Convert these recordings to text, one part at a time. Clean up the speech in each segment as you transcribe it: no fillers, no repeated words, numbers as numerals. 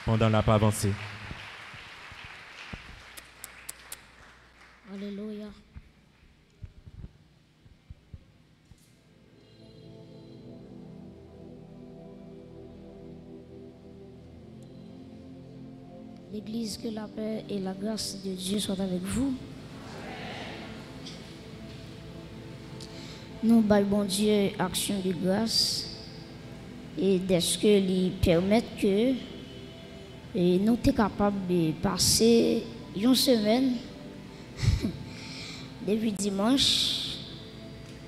pendant la avancée. Alléluia. L'Église, que la paix et la grâce de Dieu soient avec vous. Nous baillons bon Dieu action de grâce et d'est-ce que lui permettent que nous sommes capables de passer une semaine depuis dimanche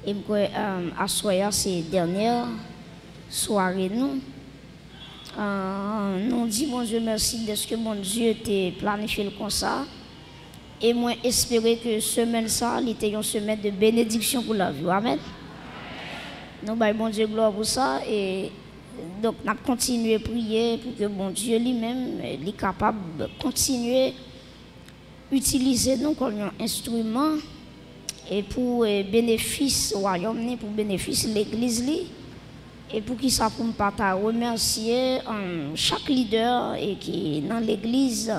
et à soir ces dernières soirées nous disons bon Dieu merci de ce que mon Dieu t'a planifié comme ça et moi espérer que semaine ça était une semaine de bénédiction pour la vie. Amen. Nous baillons bon Dieu gloire pour ça et donc nous continuer à prier pour que bon Dieu lui-même est capable de continuer à utiliser nous comme un instrument et pour bénéfice royaume, pour bénéfice l'église et pour qui ça pour me remercier chaque leader et qui est dans l'église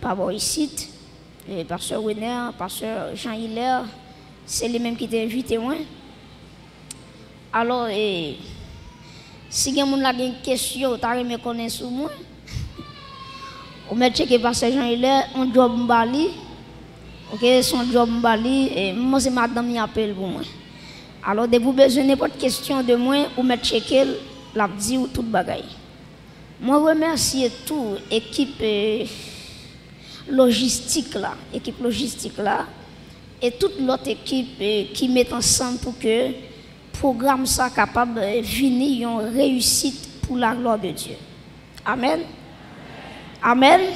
par ici, pasteur Wenner, pasteur Jean-Hilaire, c'est les mêmes qui t'ont invité moi. Alors si quelqu'un a une question, tu as me connaître sur moi. On met checker pasteur Jean-Hilaire, on job mbali. OK, son job mbali et moi c'est madame qui appelle pour moi. Alors, de vous besoin n'importe question de moi, ou me checker, la dit ou toute bagaille. Moi, remercie toute équipe logistique là, et toute l'autre équipe qui met ensemble pour que le programme soit capable de venir une réussite pour la gloire de Dieu. Amen. Amen. Amen.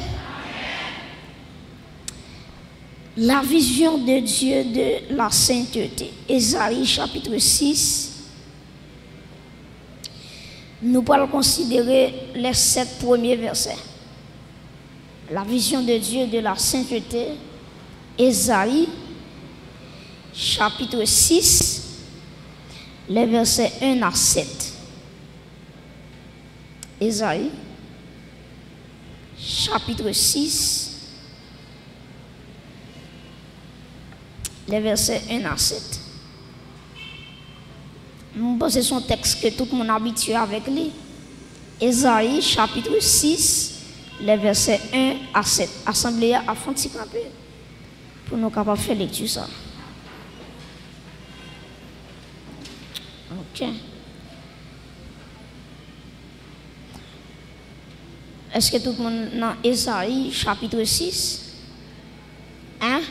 La vision de Dieu de la sainteté. Ésaïe chapitre 6. Nous allons considérer les 7 premiers versets. La vision de Dieu de la sainteté. Ésaïe chapitre 6, les versets 1 à 7. Ésaïe chapitre 6. Les versets 1 à 7. C'est son texte que tout le monde est habitué avec lui. Ésaïe chapitre 6, les versets 1 à 7. Assemblée à fond de camper pour nous capables de faire lecture ça. OK. Est-ce que tout le monde dans Ésaïe chapitre 6? Hein?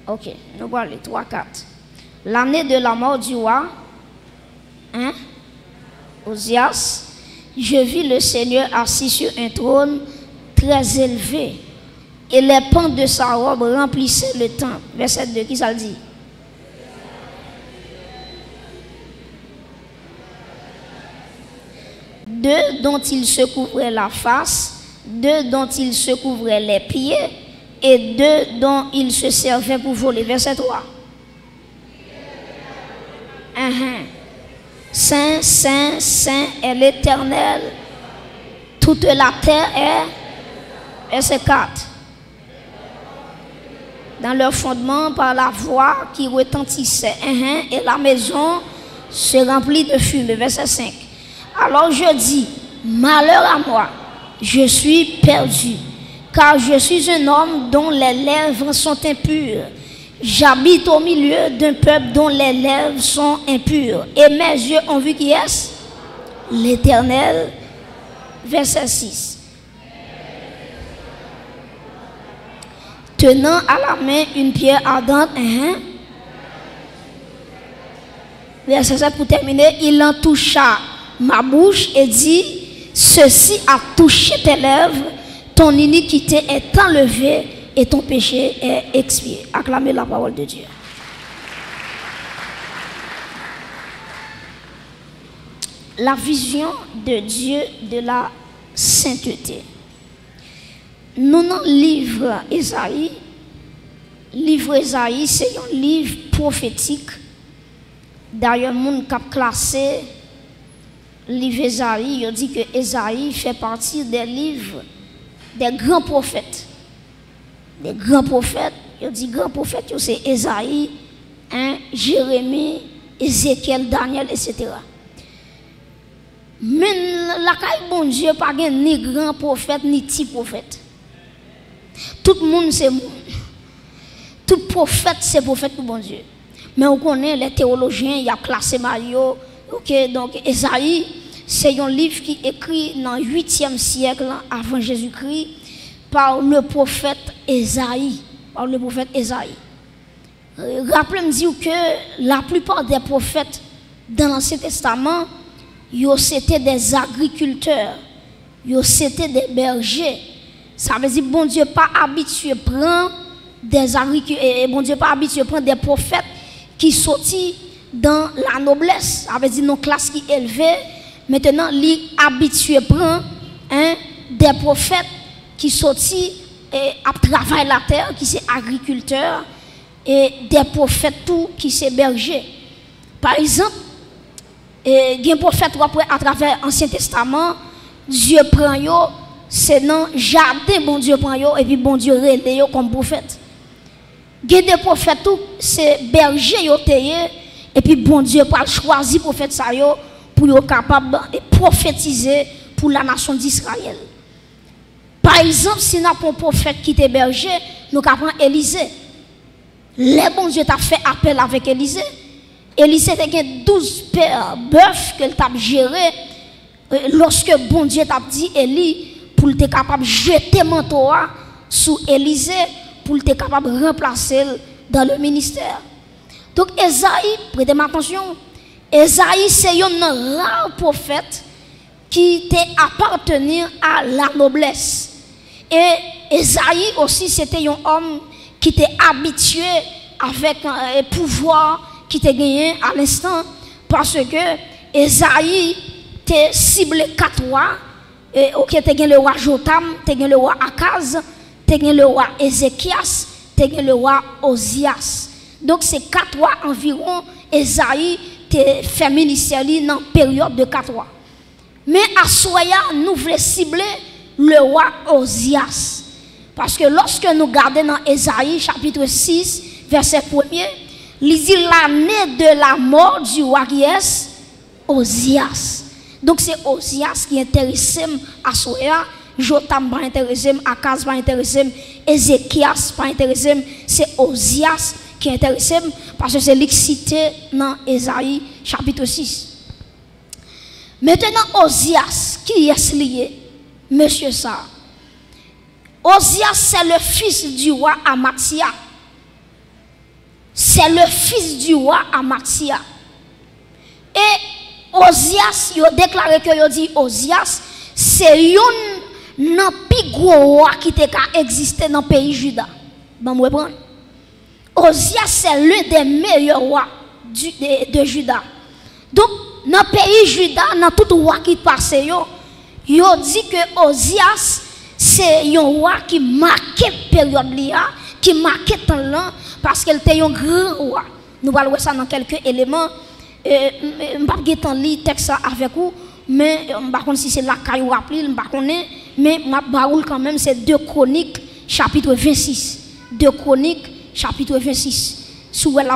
Ok, nous allons aller 3, 4. L'année de la mort du roi, Osias, je vis le Seigneur assis sur un trône très élevé, et les pans de sa robe remplissaient le temple. Verset 2, qui ça le dit? Deux dont il se couvrait la face, deux dont il se couvrait les pieds, et deux dont il se servait pour voler. Verset 3. Saint, Saint, Saint est l'Éternel. Toute la terre est. Verset 4. Dans leur fondement, par la voix qui retentissait. Et la maison se remplit de fumée. Verset 5. Alors je dis, malheur à moi, je suis perdu. Car je suis un homme dont les lèvres sont impures. J'habite au milieu d'un peuple dont les lèvres sont impures. Et mes yeux ont vu qui est-ce? L'Éternel. Verset 6. Tenant à la main une pierre ardente. Verset 7 pour terminer. Il en toucha ma bouche et dit, ceci a touché tes lèvres. Ton iniquité est enlevée et ton péché est expié. Acclamez la parole de Dieu. La vision de Dieu de la sainteté. Nous dans le livre Ésaïe. Livre Ésaïe, c'est un livre prophétique. D'ailleurs, mon cap classé livre Ésaïe, il dit que Ésaïe fait partie des livres des grands prophètes. Des grands prophètes, il dit grands prophètes, c'est Ésaïe, hein, Jérémie, Ézéchiel, Daniel, etc. Mais la caille bon Dieu pas ni grand prophète ni petit prophète. Tout le monde c'est monde. Tout prophète c'est prophète pour bon Dieu. Mais on connaît les théologiens, il y a classé Mario. OK, donc Ésaïe, c'est un livre qui est écrit dans le 8e siècle avant Jésus-Christ par le prophète Ésaïe. Par le prophète Ésaïe. Rappelez-moi que la plupart des prophètes dans l'Ancien Testament, c'était des agriculteurs, c'était des bergers. Ça veut dire que bon Dieu pas habitué à prendre des agriculteurs, bon Dieu pas habitué à prendre des prophètes qui sortent dans la noblesse. Ça veut dire nos classes qui élevées. Maintenant, il habitué à prendre des prophètes qui sortent à travailler la terre, qui sont agriculteurs, et des prophètes tout qui sont bergers. Par exemple, il y a un prophète à travers l'Ancien Testament, Dieu prend yo, c'est dans le jardin, bon Dieu prend yo, et puis bon Dieu relève yo comme prophète. Il y a des prophètes tout, c'est berger yo teye, et puis bon Dieu pas choisi prophète ça yo pour yo capable de prophétiser pour la nation d'Israël. Par exemple, si nous avons un prophète qui était berger, nous avons Élisée. Les bon Dieu t'a fait appel avec Élisée. Élisée a 12 paires bœufs qu'elle t'a géré. Lorsque bon Dieu t'a dit Élie pour être capable de jeter manteau sous Élisée pour être capable de remplacer dans le ministère. Donc Ésaïe, prêtez attention, Ésaïe c'est un rare prophète qui appartenait à la noblesse. Et Ésaïe aussi c'était un homme qui était habitué avec un pouvoir qui était gagné à l'instant parce que Ésaïe était ciblé 4 rois. Ok, tu as le roi Jotam, tu as le roi Akaz, tu as le roi Ézéchias, tu as le roi Osias. Donc c'est 4 rois environ. Ésaïe te fait ministère dans une période de 4 rois. Mais à Soya, nous voulons cibler le roi Osias. Parce que lorsque nous regardons dans Ésaïe chapitre 6, verset 1er, il dit l'année de la mort du roi qui est Osias. Donc c'est Osias qui intéresse à Soya, Jotam pas intéressé, Akaz pas intéressé, Ézéchias pas intéressé, c'est Osias qui intéresse parce que c'est lui qui cité dans Ésaïe chapitre 6. Maintenant Osias qui est lié, monsieur ça. Osias, c'est le fils du roi Amathia. C'est le fils du roi Amathia. Et Osias, il a déclaré que il dit Osias, c'est un plus gros roi qui a existé dans le pays Juda. Bon, vous comprenez? Osias, c'est l'un des meilleurs rois de Juda. Donc, dans le pays Juda, dans tout roi qui passe, il dit que Osias, c'est un roi qui marquait la période là, qui marquait le temps parce qu'il était un grand roi. Nous allons voir ça dans quelques éléments. Je ne vais pas lire le texte avec vous, mais je ne sais pas si c'est la caillou rappelé, je ne sais pas, mais je quand même, c'est 2 Chroniques, chapitre 26. 2 Chroniques, chapitre 26. Si vous avez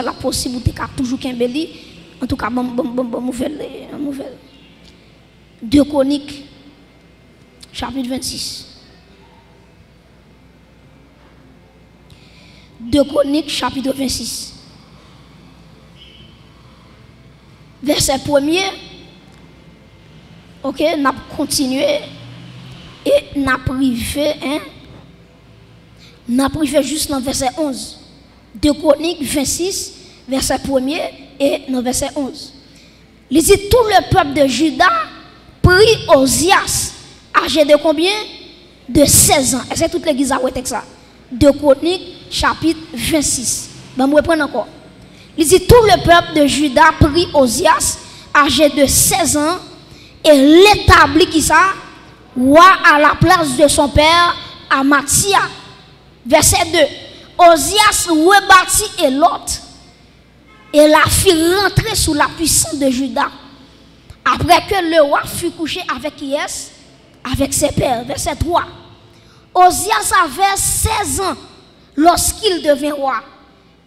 la possibilité, toujours qu'un béli, en tout cas, bon nouvelle. 2 Chroniques, chapitre 26. 2 Chroniques, chapitre 26. Verset 1er. Ok, nous avons continué et nous avons privé, nous avons privé juste dans verset 11. 2 Chroniques 26, verset 1er et dans verset 11. Il dit tout le peuple de Juda prit Osias, âgé de combien? De 16 ans. Est-ce que toute l'église a retenu ça? 2 Chroniques, chapitre 26. Ben, je reprends encore. Il dit tout le peuple de Juda prit Osias, âgé de 16 ans, et l'établit qui ça? Roi à la place de son père, Amathia. Verset 2. Osias rebâtit et l'autre, et la fit rentrer sous la puissance de Juda. Après que le roi fut couché avec qui est? Avec ses pères. Verset 3. Osias avait 16 ans lorsqu'il devint roi.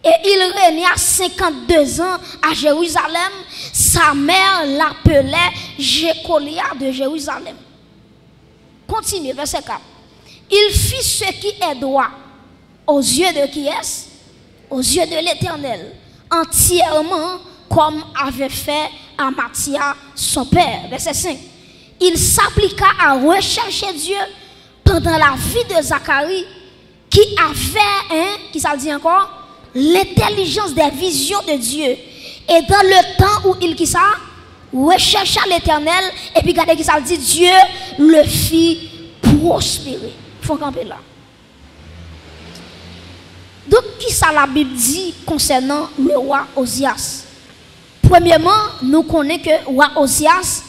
Et il régna 52 ans à Jérusalem. Sa mère l'appelait Jécolia de Jérusalem. Continue, verset 4. Il fit ce qui est droit aux yeux de qui est? Aux yeux de l'Éternel, entièrement comme avait fait Amathia son père. Verset 5. Il s'appliqua à rechercher Dieu pendant la vie de Zacharie, qui avait, qui ça dit encore, l'intelligence des visions de Dieu. Et dans le temps où il qui ça rechercha l'Éternel, et puis regardez qui ça dit, Dieu le fit prospérer. Il faut camper là. Donc, qui ça la Bible dit concernant le roi Osias? Premièrement, nous connaissons que le roi Osias,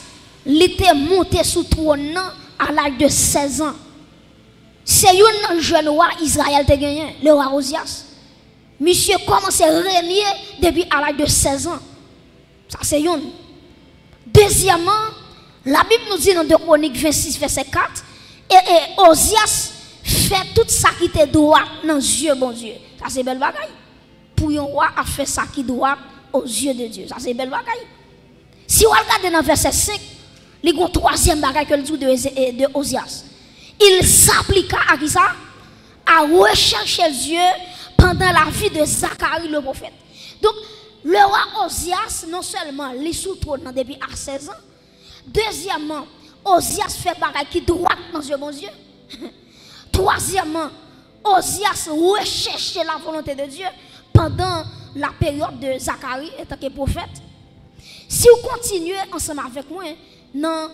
il était monté sous trône à l'âge de 16 ans. C'est un jeune roi Israël qui a gagné, le roi Osias. Monsieur commence à régner depuis à l'âge de 16 ans. Ça, c'est un. Deuxièmement, la Bible nous dit dans 2 Chroniques 26, verset 4, et Osias fait tout ça qui était droit dans les yeux, bon Dieu. Ça, c'est belle bagaille. Pour un roi à faire ça qui doit aux yeux de Dieu. Ça, c'est belle bagaille. Si on regarde dans verset 5, il y a un troisième bagaille que le dit de Osias. Il s'appliqua à qui ça? À rechercher Dieu pendant la vie de Zacharie le prophète. Donc, le roi Osias, non seulement les sous trône depuis à 16 ans, deuxièmement, Osias fait bagaille qui droit dans Dieu, bon Dieu. Troisièmement, Osias recherchait la volonté de Dieu pendant la période de Zacharie en tant que prophète. Si vous continuez ensemble avec moi, dans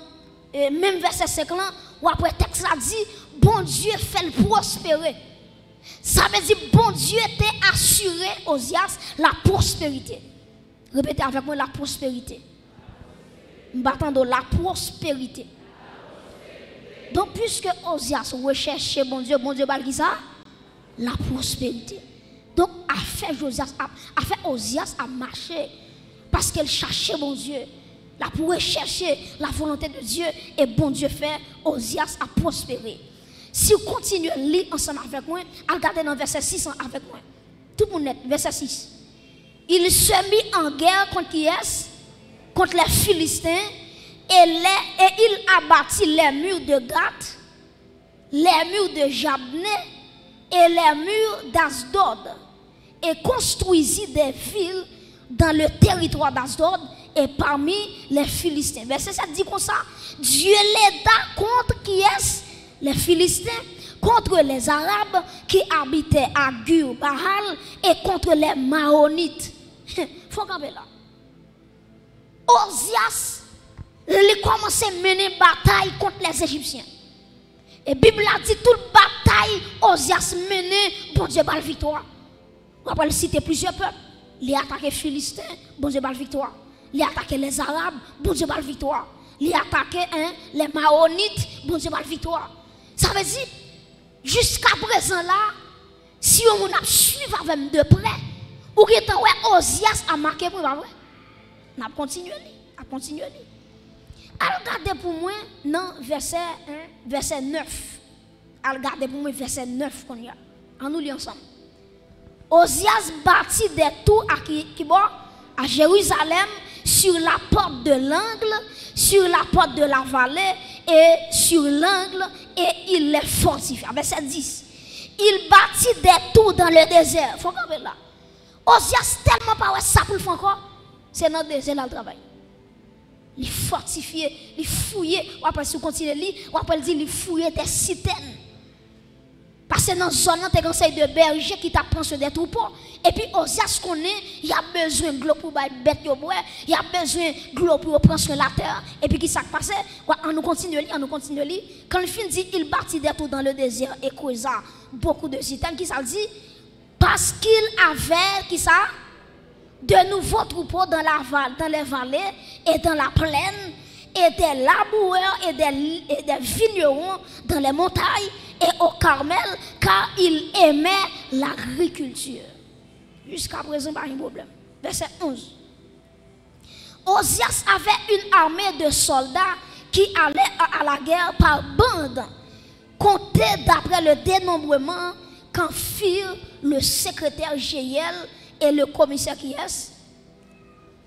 même verset 5 là, ou après texte là dit, bon Dieu fait le prospérer. Ça veut dire, bon Dieu t'a assuré Osias la prospérité. Répétez avec moi, la prospérité. M'attendons la prospérité. Donc, puisque Osias recherchait bon Dieu va dire ça? La prospérité. Donc, a fait Osias à marcher parce qu'elle cherchait bon Dieu. Là, pour rechercher la volonté de Dieu, et bon Dieu fait Osias à prospérer. Si vous continuez à lire ensemble avec moi, regardez dans verset 6 avec moi. Tout le monde net, verset 6. Il se mit en guerre contre qui est? Contre les Philistins. Et il abattit les murs de Gath, les murs de Jabné et les murs d'Asdod. Et construisit des villes dans le territoire d'Asdod et parmi les Philistins. Verset 7 dit comme ça. Dieu l'aida contre qui est? Les Philistins, contre les Arabes qui habitaient à Gur-Bahal et contre les Maonites. Faut camper là. Osias, il commence à mener bataille contre les Égyptiens. Et la Bible a dit toute bataille, Osias mené, bon Dieu, la victoire. On va citer plusieurs peuples. Il a attaqué les Philistins, bon Dieu, la victoire. Il a attaqué les Arabes, bon Dieu, la victoire. Il a attaqué les Maonites, bon Dieu, la victoire. Ça veut dire, jusqu'à présent là, si on a suivi avec de près, ou que Osias a marqué pour vrai, on a continué. Alors, regardez pour moi, dans verset 9. Alors, regardez pour moi, verset 9 qu'on y a. On nous lit ensemble. Osias bâtit des tours à Jérusalem, sur la porte de l'angle, sur la porte de la vallée et sur l'angle, et il les fortifie. Verset 10. Il bâtit des tours dans le désert. Il faut regarder là. Osias tellement pas ça pour le faire encore. C'est dans le désert là le travail. Il fortifié, il fouillé. Ou après si vous continuez à lire, ou après il fouillé des citernes. Parce que dans la zone, tu as un conseil de berger qui t'apprend sur des troupeaux. Et puis, Osias connaît, il y a besoin de l'eau pour les bêtes, il y a besoin de l'eau pour prendre sur la terre. Et puis, qui s'est passé? On nous continue à lire, Quand le fin dit, il bâtit des tours dans le désert et causa beaucoup de citernes. Qui ça dit? Parce qu'il avait, qui ça? De nouveaux troupeaux dans les vallées et dans la plaine, et des laboureurs et des vignerons dans les montagnes et au Carmel, car il aimait l'agriculture. Jusqu'à présent, pas de problème. Verset 11. Ozias avait une armée de soldats qui allaient à la guerre par bande, compté d'après le dénombrement qu'en firent le secrétaire Jéhiel et le commissaire qui est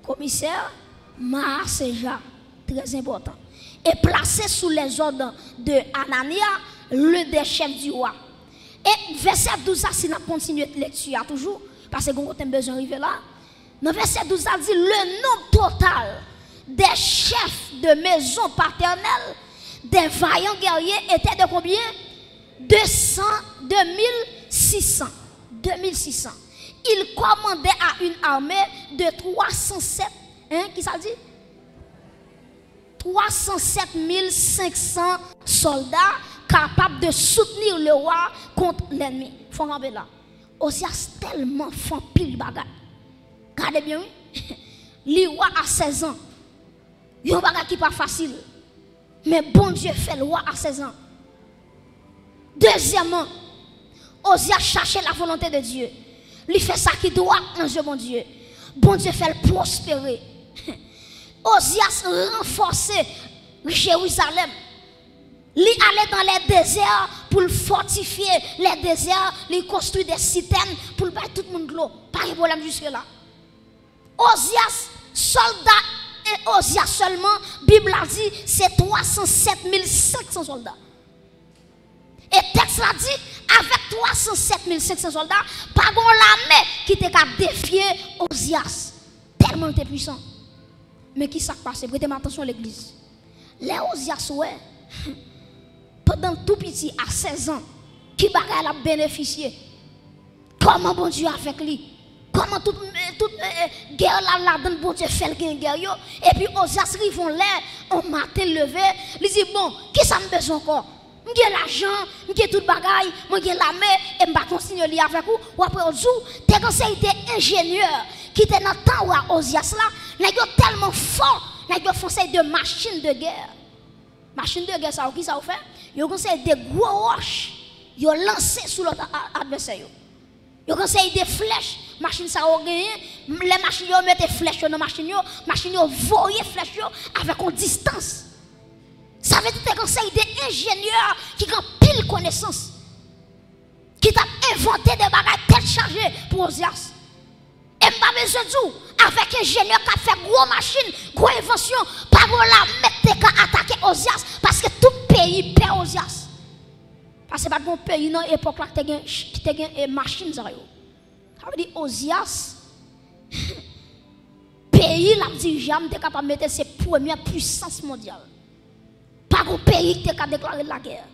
commissaire Maaseja, très important, et placé sous les ordres de Anania, l'un des chefs du roi. Et verset 12, si nous continuons de lecture toujours, parce que nous avons besoin d'arriver là. Dans verset 12, ça dit le nombre total des chefs de maison paternelle, des vaillants guerriers, était de combien? 2600. Il commandait à une armée de 307. Qui ça dit? 307 500 soldats capables de soutenir le roi contre l'ennemi. Il faut regarder là. Ozias tellement font pile bagarre. Regardez bien, oui. Le roi a 16 ans. Il y a un bagage qui n'est pas facile. Mais bon Dieu fait le roi à 16 ans. Deuxièmement, Ozias cherchait la volonté de Dieu. Il fait ça qui doit en Dieu, mon Dieu. Bon Dieu fait le prospérer. Ozias renforçait Jérusalem. Il allait dans les déserts pour fortifier les déserts, il construit des citernes pour battre tout le monde de l'eau. Pas de problème jusque-là. Ozias, soldats et Ozias seulement, Bible a dit, c'est 307 500 soldats. Et texte a dit, avec 307 500 soldats, pas de l'armée qui était qu'à défier Ozias. Tellement il était puissant. Mais qui s'est passé? Prêtez attention à l'église. Les Ozias, ouais, pendant tout petit, à 16 ans, qui bagaille a bénéficié? Comment bon Dieu a fait lui? Comment toute guerre là dedans bon Dieu fait le guerre yo? Et puis Ozias rivon l'air, on matin levé, il dit bon, qui ça me besoin encore? J'ai l'argent, j'ai tout bagaille, j'ai l'armée, et je vais continuer avec vous. Ou après, au jour, t'es conseillé ingénieur qui était dans le temps où Ozias là, il est tellement fort, il a conseillé de machines de guerre. Machines de guerre, ça, qui ça fait? Il a conseillé des gros roches, il a lancé sur l'autre adversaire. Il a conseillé des flèches, machines ça a gagné, les machines ils mettent des flèches dans la machine, les machines ils voyaient les flèches avec une distance. Ça veut dire que c'est des ingénieurs qui ont pile connaissance, qui ont inventé des bagages tête chargées pour Ozias. Et pas besoin de tout, avec un ingénieur qui a fait gros machines, gros invention, pas la mettre qu'à attaquer Ozias, parce que tout pays perd Ozias. Parce que pas bon pays dans l'époque là qui a une machine. Ça veut dire Ozias, pays là dirigeant, est capable de mettre ses premières puissances mondiales. Pas un pays qui a déclaré la guerre.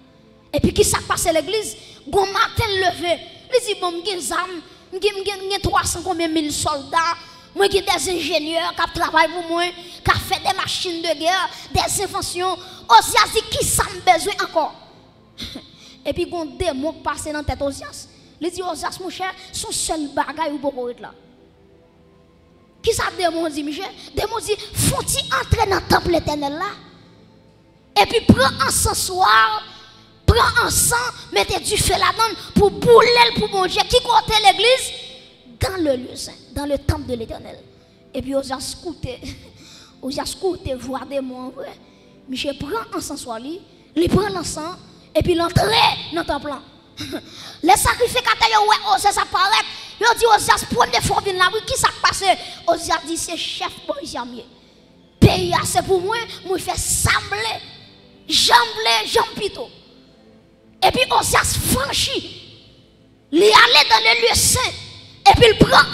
Et puis qui s'est passé l'église, bon matin levé, il dit bon, j'ai 300 combien mille soldats, moi j'ai des ingénieurs qui travaillent pour moi, qui fait des machines de guerre, des inventions. Ozias dit qui ça me besoin encore? Et puis bon démon passé dans la tête Ozias. Il dit Ozias mon cher, son seul bagage ou beaucoup là. Qui ça démon dit Michel? Démon dit faut-il entrer dans le temple éternel là? Et puis prends encensoir, prends encens, mettez du feu là-dedans pour bouler pour mon Dieu. Qui compte l'église? Dans le lieu saint, dans le temple de l'éternel. Et puis Ozias écouté, voir des mots en vrai. Michel prend encensoir, il prend l'encens, et puis l'entrée dans le temple. Les sacrificateurs, ouais, Ozias apparaît. Ils disent Ozias, première fois vient là, qui s'est passé? Ozias dit c'est chef policier. Pays, c'est pour moi, moi fais sembler. Jambe pito. Et puis Ozias franchit. Il allait dans le lieu saint. Et puis il prend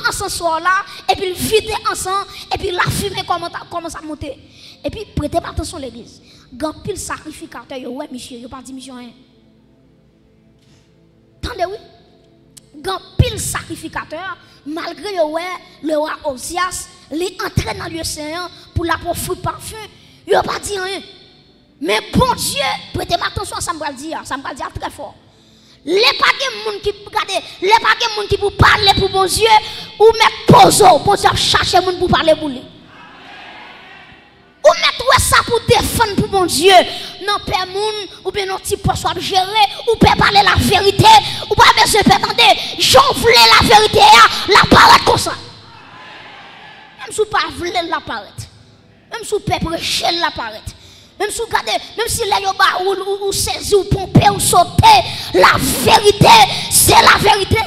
encens soir là. Et puis il vide encens. Et puis la fumée commence à monter. Et puis prêtez attention à l'église. Quand pile sacrificateur, ouais monsieur, il pas dit mission rien. Attendez oui. Quand pile sacrificateur, malgré le roi Ozias, il entraîne dans le lieu saint pour la profiter parfum. Il n'a pas dit rien. Mais bon Dieu, prêtez attention à ça, me dire très fort. Les pas de monde qui regarde, les pas de monde qui pour parler pour bon Dieu, ou mettre pause, bon Dieu chercher monde pour parler pour lui. Ou mettre ça pour défendre pour bon Dieu. Non, père moun, ou bien non petit poisson à gérer, ou peut parler la vérité, ou pas besoin de attendre. J'en voulais la vérité, la parole comme ça. Même si vous pas voulez l'apparaître. Même si vous ne prêcher l'apparaître. Même si vous regardez, même si les gens ou saisi ou pomper ou sauter, la vérité, c'est la vérité.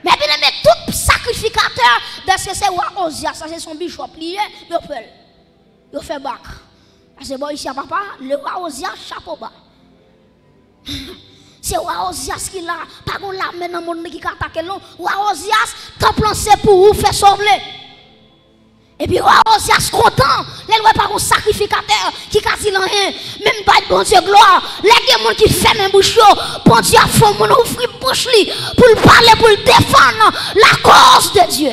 Mais bien aimé, tout sacrificateur, parce que c'est Osias, ça c'est son bishop lié, il fait bac. Parce que bon, ici à papa, le roi Osias, chapeau bas. C'est roi Osias qui l'a, pas qu'on l'a maintenant dans le monde qui attaque l'on. Roi Osias, quand c'est pour vous faire sauver. Et puis, Osias content, les lois par un sacrificateur qui casse rien, même pas de bon Dieu gloire. Les gens qui ferment un bouchon, bon Dieu a fait mon ouvrir bouche pour le parler, pour le défendre la cause de Dieu.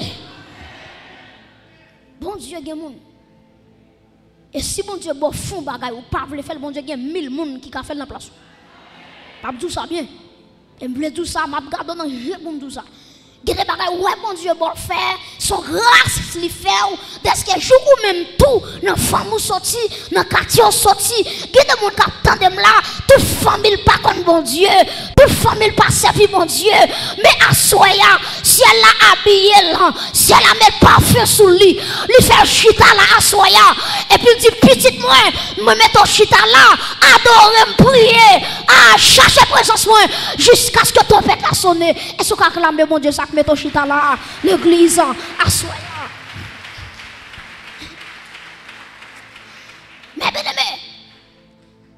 Bon Dieu, il y a des gens. Et si bon Dieu bon fond bagay ou pas voulez faire bon Dieu, il y a 1000 personnes qui ont fait la place. Pas tout ça bien. Et me tout ça, m'a regardé dans le tout ça. Il y a des bagages, ouais, bon Dieu, bon faire, son grâce, lui fait, parce que jour ou même tout, dans la famille sorti, dans le quartier sorti, il y a des gens qui attendent là, toute famille pas comme bon Dieu, toute famille pas servi bon Dieu, mais à soya, si elle l'a habillé là, si elle a mis parfum sous lui, lui fait chita là à soya, et puis il dit, petite moi, me mets ton chita là, adorer, me prier, à chercher présence moi, jusqu'à ce que ton père a sonné, et ce qu'a clamé bon Dieu, ça met ton chita là, l'église, à soya. Mais bien aimé,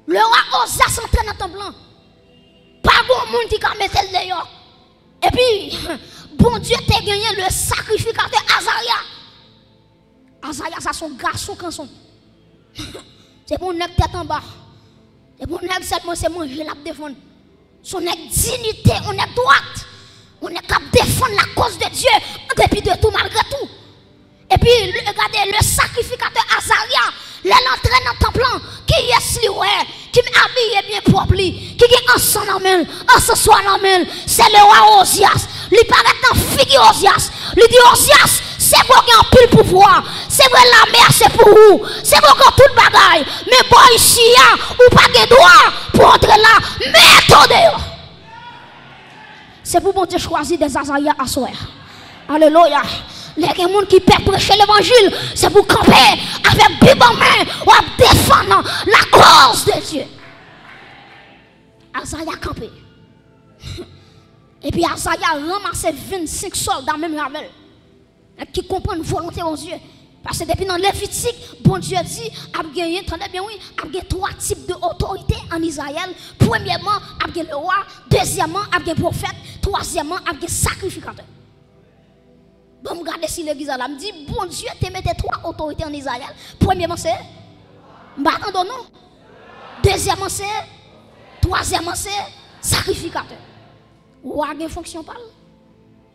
le roi Osias entré dans ton blanc. Pas bon monde qui a mettre le dehors. Et puis, bon Dieu t'a gagné le sacrificateur Azaria. Azaria, ça son garçon quand son. C'est pour nèg tête en bas. C'est pour nèg seulement c'est manger la défendre. Son nèg dignité, on est droite. On est capable de défendre la cause de Dieu en dépit de tout, malgré tout. Et puis, regardez, le sacrificateur Azaria, l'entrée dans le temple, qui est li ouais, qui m'habille bien propre, qui est ensemble en main, ensemble soit en main, c'est le roi Osias. Il paraît dans figure Osias. Il dit Osias, c'est pour qu'il y ait un pile pouvoir. C'est vrai la mer, c'est pour vous. C'est pour qu'il y ait tout le bagaille. Mais bon, ici, ou pas de droit pour entrer là, mais attendez. C'est pour bon Dieu choisir des Azaria à soi. Alléluia. Les gens qui peuvent prêcher l'évangile, c'est pour camper avec Bible en main ou à défendre la cause de Dieu. Azaria campé. Et puis Azaria ramassé 25 soldats même avec qui comprennent volonté de Dieu. Parce que depuis dans Lévitique, bon Dieu dit, a gagné, attendez bien oui, a gagné 3 types d'autorité en Israël. Premièrement, a gagné le roi. Deuxièmement, a gagné le prophète. Troisièmement, a gagné le sacrificateur. Bon, regardez si l'église là me dit, bon Dieu, te mette 3 autorités en Israël. Premièrement, c'est non. Deuxièmement, c'est troisièmement, c'est sacrificateur. Roi a une fonction pas.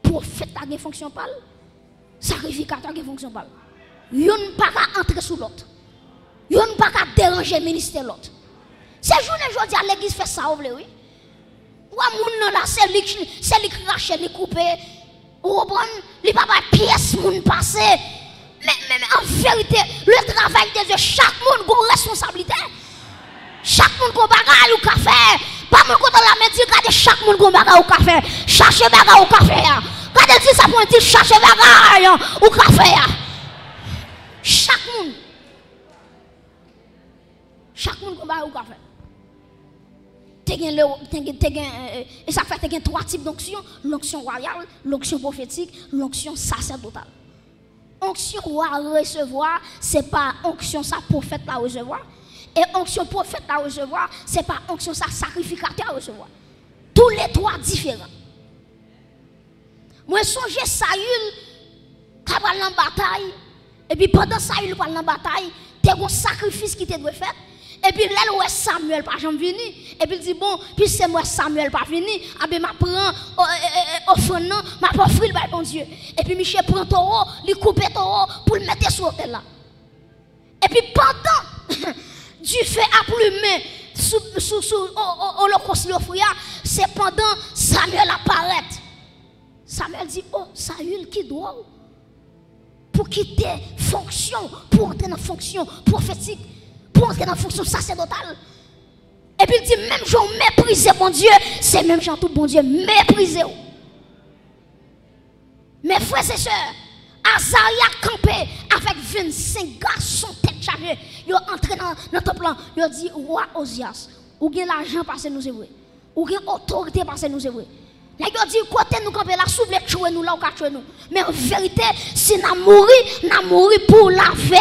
Prophète a une fonction pas. Sacrificateur a une fonction pas. Yon pas qu'à entrer sous l'autre. Yon pas qu'à déranger le ministère l'autre. Ces journées aujourd'hui, l'église fait ça, oui. Ou à moun là, c'est lui qui rache, lui coupe. Ou bon, lui pas pièce moun passé. Mais en vérité, le travail de Dieu, chaque monde a une responsabilité. Chaque monde a un bagage ou café. Pas mon côté la médecine, regardez chaque monde a un bagage ou café. Cherchez bagage ou café. Regardez si ça prend un petit cherchez bagage ou café. Chaque monde a un café. Et ça fait 3 types d'onction: l'onction royale, l'onction prophétique, l'onction sacerdotale. Onction royale recevoir, c'est pas onction ça prophète à recevoir. Et onction prophète à recevoir, c'est pas onction ça sacrificateur à recevoir. Tous les 3 différents. Moi, songe Saül, qui va dans la bataille. Et puis pendant Saül va dans la bataille, il y a un sacrifice qui te doit faire. Et puis là, où est Samuel pas jamais venu. Et puis il dit bon, puis c'est moi Samuel pas venu, ah ben m'a prend offrande, m'a pas offrir le bon Dieu. Et puis Michel prend taureau, lui coupe taureau pour le mettre sur l'autel là. Et puis pendant Dieu fait applumer sous l'holocauste l'offrir, c'est pendant Samuel apparaît. Samuel dit oh Saül qui doit pour quitter fonction, pour entrer dans fonction prophétique, pour entrer dans fonction sacerdotale. Et puis il dit même gens mépriser mon Dieu, c'est même gens tout bon Dieu mépriser. Mes frères et sœurs, Azaria campé avec 25 garçons tête chargée. Ils sont entrés dans le temple. Ils ont dit, roi Osias, ou bien l'argent parce que nous c'est vrai. Ou bien autorité parce que nous c'est vrai. Ils ont dit, côté nous camper là, si vous voulez tuer nous là, ou tuer nous. Mais en vérité, si nous mourons pour la vérité.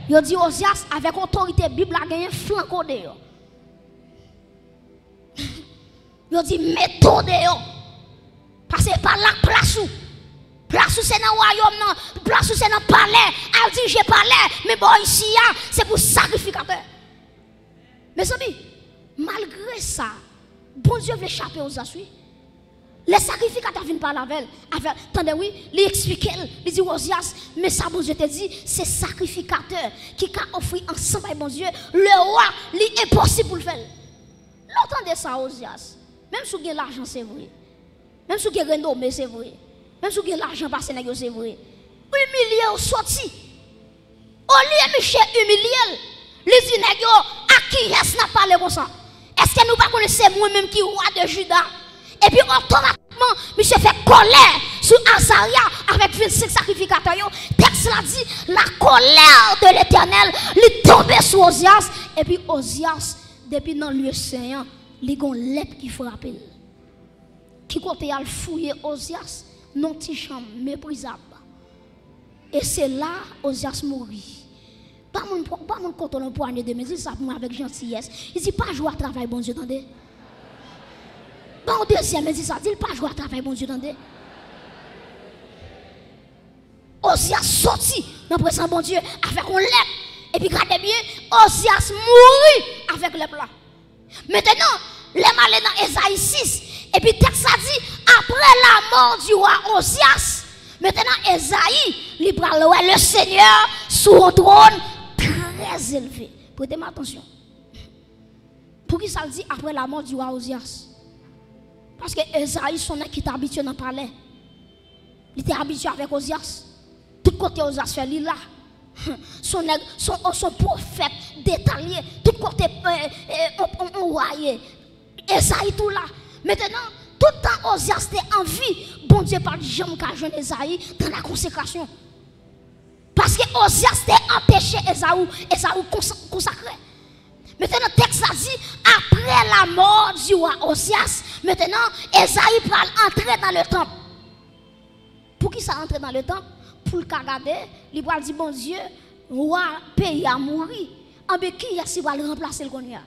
Ils ont dit, Osias, avec autorité, la Bible a gagné flanco de yo. Ils ont dit, méthode de yo. Parce que par la place où. Place où c'est dans le royaume, non. Place où c'est dans le palais. Elle dit, j'ai palais. Mais bon, ici, c'est pour sacrificateur. Mes amis, malgré ça, bon Dieu veut échapper aux assuits. Les sacrificateurs viennent par la veille. Attendez, oui, il explique, il dit, Osias, mais ça, bon Dieu te dit, c'est sacrificateur qui a offert ensemble avec bon Dieu. Le roi, il est impossible pour le faire. L'entendez ça, Osias. Même si vous avez l'argent, c'est vrai. Même si vous avez renommé, c'est vrai. Même si vous avez l'argent passé, c'est vrai. Humilié ou sorti. Au lieu de Michel humilié, les dit, à qui est-ce n'a parlé comme ça? Est-ce que nous ne connaissons pas moi-même qui est roi de Juda? Et puis automatiquement, Michel fait colère sur Azaria avec 25 sacrificateurs. Texte l'a dit, la colère de l'Éternel lui tombait sur Osias. Et puis Osias, depuis dans le lieu saint, il y a une lèpre qui frappe. Qui côté à fouiller Osias, non petit chambre méprisable. Et c'est là Osias mourit. Pas mon contrôle un poignet de mesure, ça pour avec gentillesse. Il dit pas jouer à travail, bon Dieu, attendez. Bon deuxième, il dit ça, dit pas jouer à travail, bon Dieu, attendez. Osias sorti dans le présent bon Dieu avec un lèpre. Et puis regardez bien, Osias mourit avec le plat. Maintenant, les malins dans Esaïe 6. Et puis texte ça dit, après la mort du roi Osias, maintenant Esaïe, il prend le Seigneur sur un trône très élevé. Prêtez-moi attention. Pour qui ça le dit après la mort du roi Osias? Parce que Esaïe, son qui était habitué dans le palais. Il était habitué avec Osias. Tout côté Osias fait là. Son prophète détaillé. Tout côté on voyait. Esaïe tout là. Maintenant, tout le temps Osias était en vie. Bon Dieu par jamais qu'à jeune Esaïe dans la consécration. Parce que Osias était empêché Esaü consacré. Maintenant, le texte a dit, après la mort du roi Osias, maintenant, Esaïe va entrer dans le temple. Pour qui ça entre dans le temple? Pour le regarder, il va dire, bon Dieu, le roi pays a mouru. En qui est-ce qui va le remplacer le Konya?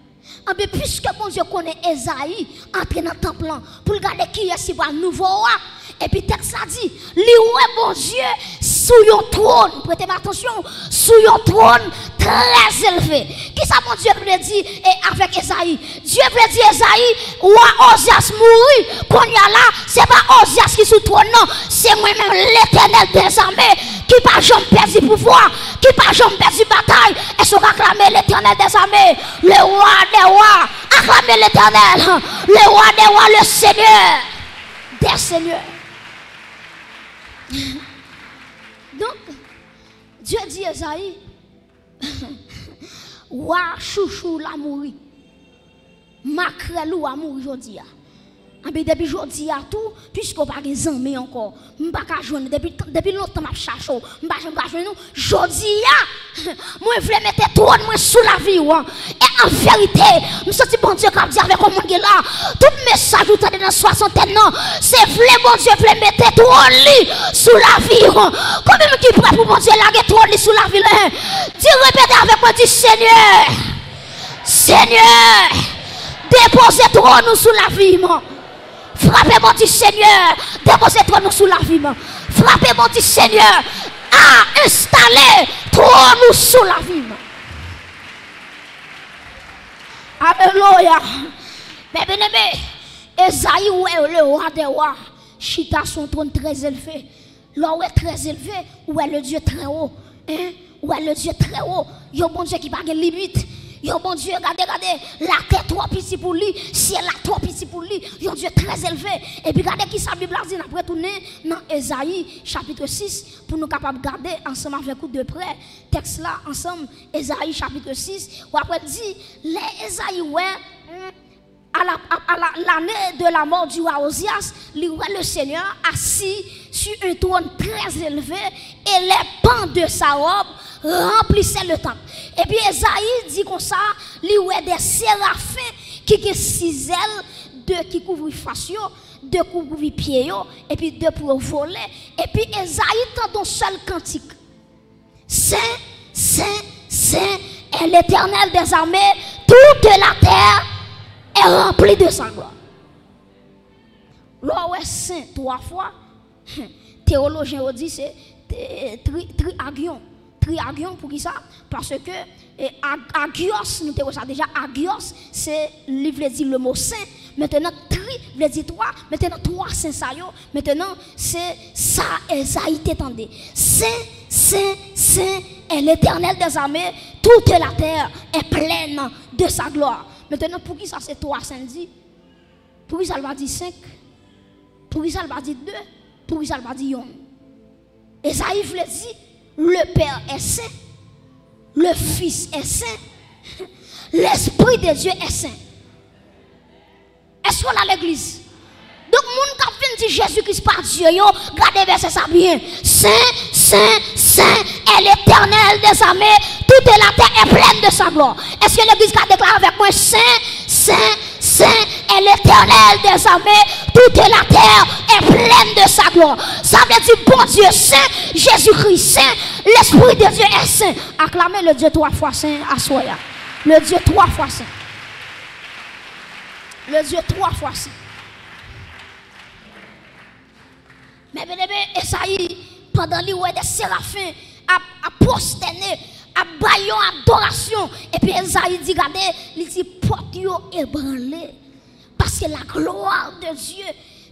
Puisque bon Dieu connaît Esaïe, entrer dans le temple, pour regarder qui est-ce qui va le nouveau roi. Et puis, le texte a dit, lui, bon Dieu, sous un trône, prêtez attention, sous un trône très élevé. Qui ça, mon Dieu, veut dire avec Esaïe? Dieu veut dire Esaïe, roi Osias mourit, qu'on y a là, c'est pas Osias qui est sous le trône, non, c'est moi-même l'Éternel des armées, qui pas jamais perdu pouvoir, qui pas jamais perdu bataille, et se acclamer l'Éternel des armées, le roi des rois, acclamer l'Éternel, le roi des rois, le Seigneur des seigneurs. Donc, Dieu dit à Esaïe, Wa chouchou la mouri, makrelou a mouri jodi a. Depuis jodi a tout, puisqu'on pas des amis encore, m'pa ka joindre depuis longtemps m'a cherché, m'pa joindre nous, jodi a, moi vle mettre trône moi sous la vie et en vérité, me senti bon Dieu comme dire avec mon monde là, tout message ou t'as dans 60 ans, c'est vle bon Dieu vle mettre trône sous la vie. Combien qui prêt pour bon Dieu laguer trône sous la vie là? Dis répétez avec moi, dis Seigneur, Seigneur, déposez trône sous la vie moi. Frappez mon petit Seigneur, déposez-toi nous sous la vie. Frappez mon petit Seigneur, à installer toi nous sous la vie. Alléluia. Mais bien aimé, Esaïe est le roi des rois. Chita son trône très élevé. Là où est très élevé, où est le Dieu très haut. Hein? Où est le Dieu très haut. Il y a un bon Dieu qui n'a pas de limite. Yo bon Dieu, regardez, la terre trop petite pour lui, ciel la trop petit pour lui, yo Dieu très élevé. Et puis regardez qui sa Bible a dit, on a retourné dans Esaïe chapitre 6 pour nous capables de garder ensemble avec vous de près. Texte là ensemble, Esaïe chapitre 6, ou après dit, les Esaïe ouais, à l'année de la mort du roi Osias, le Seigneur assis sur un trône très élevé et les pans de sa robe remplissaient le temple. Et puis Esaïe dit comme ça, il y a des séraphins qui ont 6 ailes, 2 qui couvrent face, 2 couvrent pieds, et puis 2 pour voler. Et puis Esaïe tend un seul cantique. Saint, Saint, Saint est l'Éternel des armées, toute la terre est remplie de sa gloire. Là où est saint 3 fois, théologien dit c'est triagion. Triagion pour qui ça? Parce que agios, nous avons ça déjà, agios, c'est livre dit le mot saint. Maintenant, tri veut dire 3. Maintenant, 3 saint ça yo. Maintenant, c'est ça, Esaïe t'étendait. Saint, Saint, Saint est l'Éternel des armées. Toute la terre est pleine de sa gloire. Maintenant, pour qui ça c'est 3 saints dit? Pour qui ça va dire 5? Pour qui ça va dire 2? Pour qui ça va dire 1? Esaïe veut dire le Père est saint, le Fils est saint, l'Esprit de Dieu est saint. Est-ce qu'on a l'église? Donc, moun qui vient dire Jésus-Christ par Dieu, regardez verset ça bien. Saint, Saint, Saint est l'Éternel des armées, toute la terre est pleine de sa gloire. Est-ce que l'église a déclaré avec moi? Saint, Saint, Saint est l'Éternel des armées, toute la terre est pleine de sa gloire. Ça veut dire bon Dieu saint, Jésus-Christ saint, l'Esprit de Dieu est saint. Acclamez le Dieu 3 fois saint à Soya. Le Dieu 3 fois saint. Le Dieu 3 fois saint. Mais bien aimé, Esaïe, pendant les des séraphins, a prosterné, a baillon adoration. Et puis Esaïe dit, regardez, il dit, porte yo ébranlé. Parce que la gloire de Dieu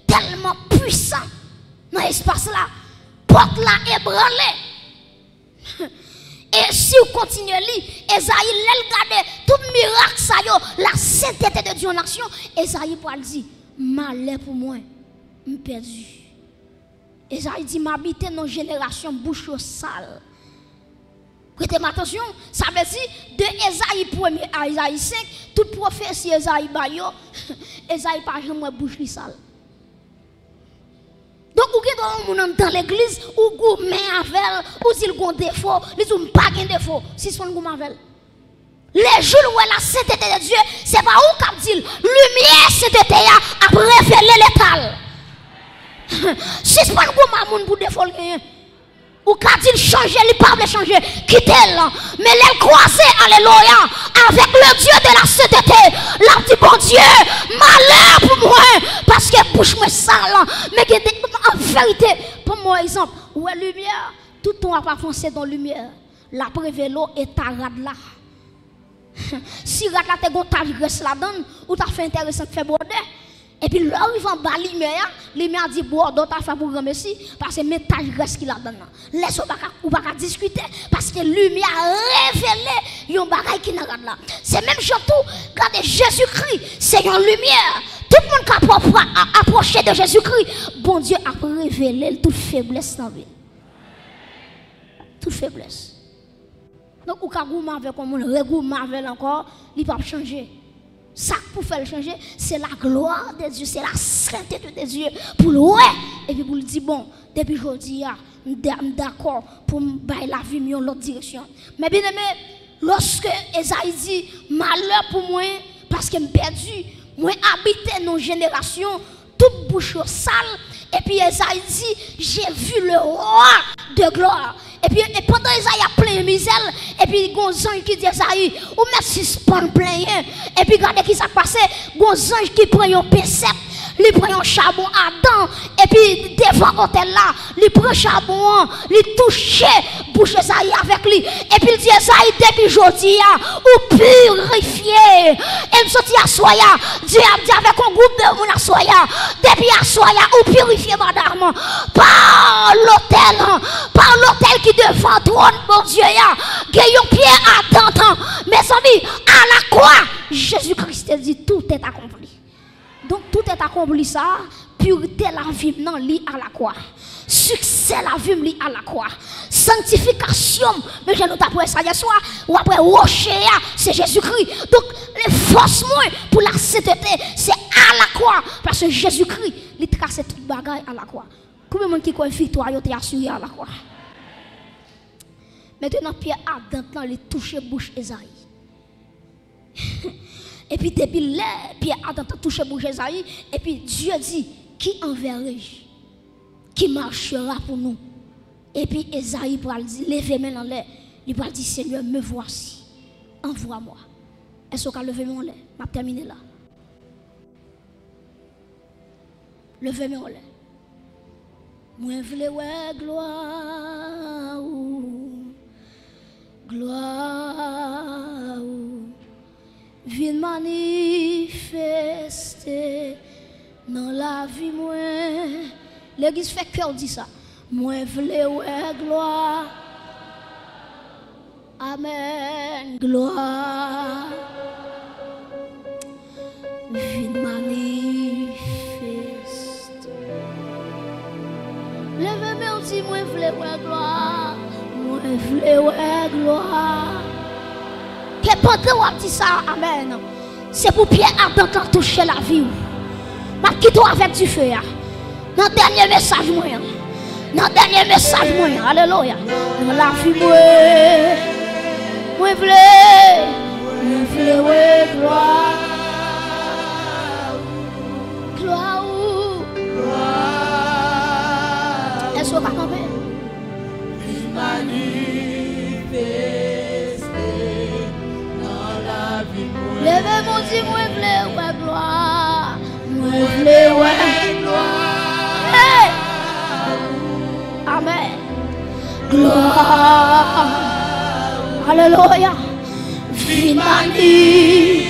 tellement puissante dans l'espace là, porte la ébranlé. Et si vous continuez à lire, Esaïe, regarde tout miracle, ça yo, la sainteté de Dieu en action, Esaïe pour dire, malheur pour moi, je suis perdu. Esaïe dit, m'habiter dans une génération bouche sale. Prêtez attention, ça veut dire de Esaïe 1 à Esaïe 5, toute prophétie Esaïe bayo, Esaïe pas jamais bouche sale. Donc, vous avez dans l'église, ou vous avez avec, ou s'il y a un défaut, vous n'avez pas de défaut, si vous avez avec. Les jours où la sainteté de Dieu, c'est pas où qui dit, lumière sainteté a révélé l'étal. Si ce n'est pas un pour défaut, ou quand il change, il ne peut pas changer, quittez-le. Mais les croisés, alléluia, avec le Dieu de la sainteté, là dit bon Dieu, malheur pour moi, parce que bouche moi sale. Mais en vérité, pour moi, exemple, où est la lumière, tout le temps pas foncé dans la lumière. La prévélo est à rad là. Si rad là, tu as un graisse là-dedans, ou tu as fait intéressant de faire border. Et puis là, il va en bas lumière, lumière dit bon, d'autres a fait pour remercier parce que métal reste qui là-dedans. Laisse ou pas discuter parce que lumière révélé yon bagay qui n'a là. C'est même surtout regardez Jésus-Christ, c'est une lumière. Tout le monde qui a approché de Jésus-Christ, bon Dieu a révélé toute faiblesse dans la vie. Toute faiblesse. Donc ou ka gourmand avec comme on regourmand avec encore, il pas changer. Ça pour faire changer, c'est la gloire de Dieu, c'est la sainteté de Dieu. Pour le ouais, et puis pour le dire, bon, depuis aujourd'hui, je suis d'accord pour me la vie dans l'autre direction. Mais bien aimé, lorsque Esaïe dit, malheur pour moi, parce que je suis perdu, moi habiter dans une génération, toute bouche sale, et puis Esaïe dit, j'ai vu le roi de gloire. Et puis pendant Esaïe a plein de misère, et puis il y a un ange qui dit Esaïe, ou même si ce pas plein, et puis regardez qui s'est passé, il y a un ange qui prend un pincette, il prend un charbon à dents, et puis devant l'hôtel là, il prend un charbon, il touche bouche Esaïe avec lui, et puis il dit Esaïe, depuis aujourd'hui, ou purifié, et il sortit à Soya, Dieu a dit avec un groupe de monde à Soya, depuis à Soya, ou purifié madame, par l'hôtel qui devant trône, mon Dieu, il y a un pied à temps, mes amis, à la croix, Jésus-Christ dit tout est accompli. Donc tout est accompli ça, pureté la vie non lit à la croix. Succès la vie à la croix. Sanctification, mais je nous après ça hier soir, ou après rocher, c'est Jésus-Christ. Donc, les forces pour la sainteté, c'est à la croix. Parce que Jésus-Christ, il trace toute bagaille à la croix. Combien de monde qui croit victoire, il est assuré à la croix. Maintenant, Pierre Adam, il touche bouche Esaïe. Et puis, depuis là, Pierre Adam touche bouche Esaïe. Et puis, Dieu dit, qui enverrai-je? Qui marchera pour nous? Et puis Esaïe pourra dire, levez main dans l'air. Il pourra dire, Seigneur, me voici. Envoie-moi. Est-ce qu'on lever mon l'air? Je vais terminer là. Levez main en l'air. Moi, je veux gloire. Gloire. Viens manifester dans la vie, moi. L'église fait cœur dit ça. Moi, je veux gloire. Amen. Gloire. Viens manifester. Levez-moi aussi, moi, je veux gloire. Moi, je veux gloire. Que pendant on dit ça, amen. C'est pour Pierre Adam toucher la vie. Ma qui doit avec du feu. Dans le dernier message, moi. Dans le dernier message, moi. Alléluia. Dans la vie, moi, je veux gloire. Gloire. Est-ce qu'on va tomber? Levez mon Dieu, moi, je veux gloire. Moi, je veux gloire. Hey! Amen. Gloire. Alléluia. Viens manifester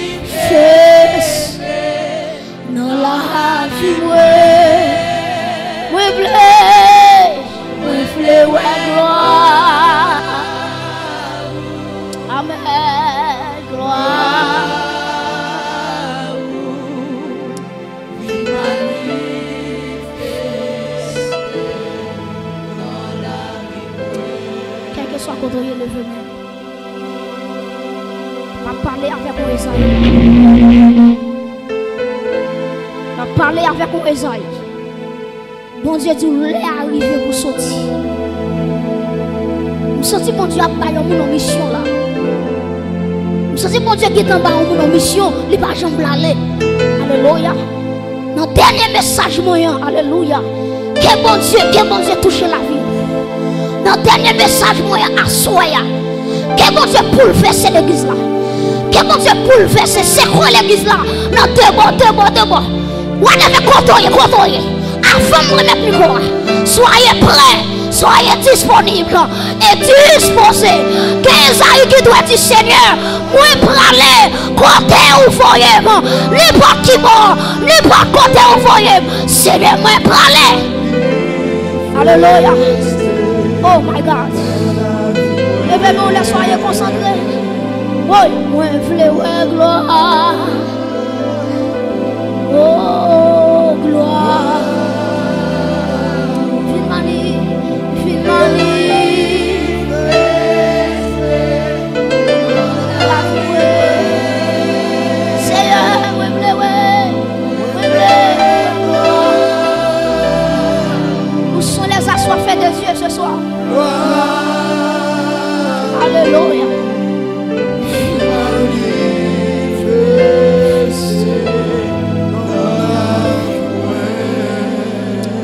dans la vie. Moi, je veux gloire. Amen. Gloire. Soit contrôlé le venu. On va parler avec Esaïe. On va parler avec Esaïe. Bon Dieu dit, vous l'êtes arrivé pour sortir. Je sens que mon Dieu a pas une mission là. Je sens que mon Dieu qui est en bas en mission, il ne va jamais aller. Alléluia. Dans le dernier message, alléluia. Que bon Dieu touche la vie. Dans le dernier message, moi, à Soya, que mon Dieu bouleverse l'église là. Que mon Dieu bouleverse, c'est quoi l'église là? Non, deux mots. Vous devez contrôler. Avant de remettre le micro, soyez prêts, soyez disponibles et disposés. Qu'Esaïe qui doit dire, Seigneur, moi, pour aller, côté où voyez, n'importe qui mort, n'importe côté où voyez, Seigneur, moi, pour aller. Alléluia. Oh my God. Levez-vous, soyez concentrés. Oui, moi, je veux gloire. Oh, gloire. Où sont les assoiffés de Dieu ce soir? Alléluia.